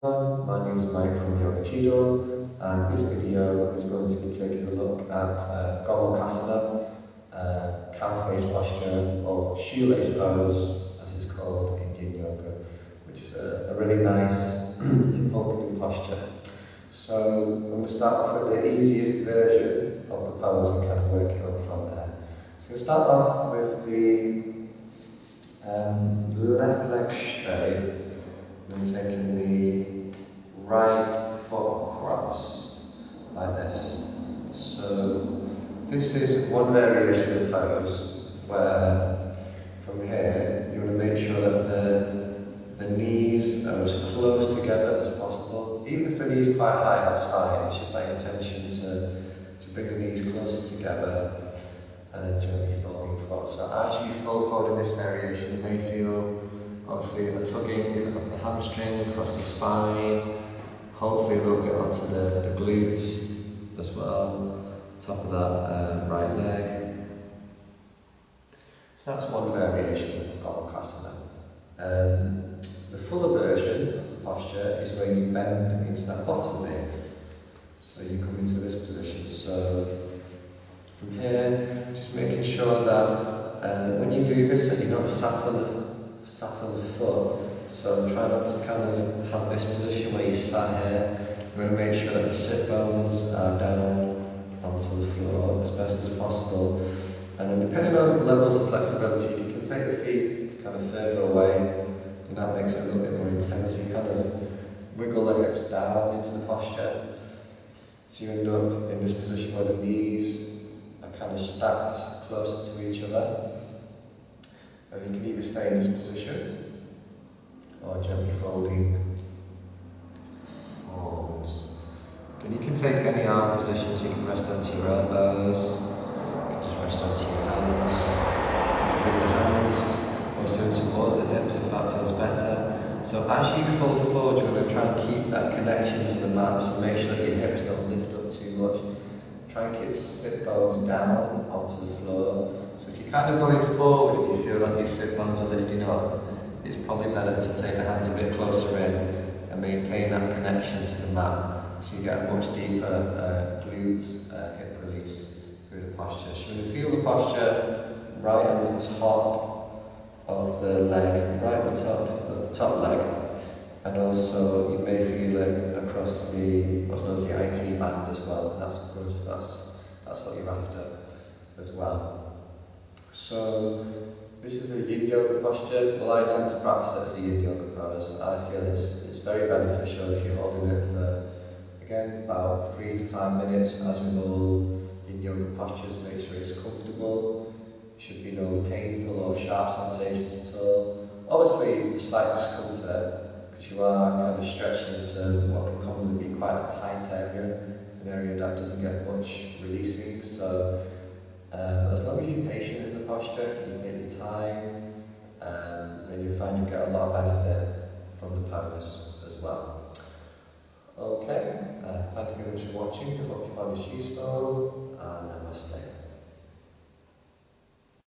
My name is Mike from Cheadle, and this video is going to be taking a look at Gomukhasana, cowface posture, or shoelace pose, as it's called in Yin Yoga, which is a really nice opening posture. So I'm going to start off with the easiest version of the pose and kind of work it up from there. So I'm going to start off with the left leg straight, and taking the right foot across, like this. So this is one variation of the pose, where from here you want to make sure that the knees are as close together as possible. Even if the knees are quite high, that's fine. It's just that intention to bring the knees closer together and then gently folding forward. So as you fold forward in this variation, you may feel obviously the tugging of the hamstring across the spine, hopefully a little bit onto the glutes as well, top of that right leg. So that's one variation of Gomukhasana. The fuller version of the posture is where you bend into that bottom leg. So you come into this position. So from here, just making sure that when you do this, that you're not sat on the foot. So try not to kind of have this position where you sat here. You want to make sure that the sit bones are down onto the floor as best as possible. And then depending on levels of flexibility, you can take the feet kind of further away, and that makes it a little bit more intense. You kind of wiggle the hips down into the posture. So you end up in this position where the knees are kind of stacked closer to each other. And you can either stay in this position or gently folding forwards. And you can take any arm position, so you can rest onto your elbows, you can just rest onto your hands. You can bring the hands closer towards the hips if that feels better. So as you fold forward, you're going to try and keep that connection to the mat, so make sure that your hips don't lift up too much. Try and keep the sit bones down onto the floor. So if you're kind of going forward and you feel like your sit bones are lifting up, it's probably better to take the hands a bit closer in and maintain that connection to the mat, so you get a much deeper glute hip release through the posture. So you're going to feel the posture right on the top of the leg, right at the top of the top leg, and also you may feel it across the what's known as the IT band as well, and that's good. That's what you're after as well. So this is a Yin Yoga posture. Well, I tend to practice it as a Yin Yoga pose. I feel it's very beneficial if you're holding it for, again, about 3 to 5 minutes. As with all Yin Yoga postures, make sure it's comfortable. There should be no painful or sharp sensations at all. Obviously, slight discomfort, because you are kind of stretched into what can commonly be quite a tight area, an area that doesn't get much releasing. So as long as you're patient in the posture, you take your time, then you'll find you get a lot of benefit from the pose as well. Okay, thank you very much for watching. I hope you found this useful, and namaste.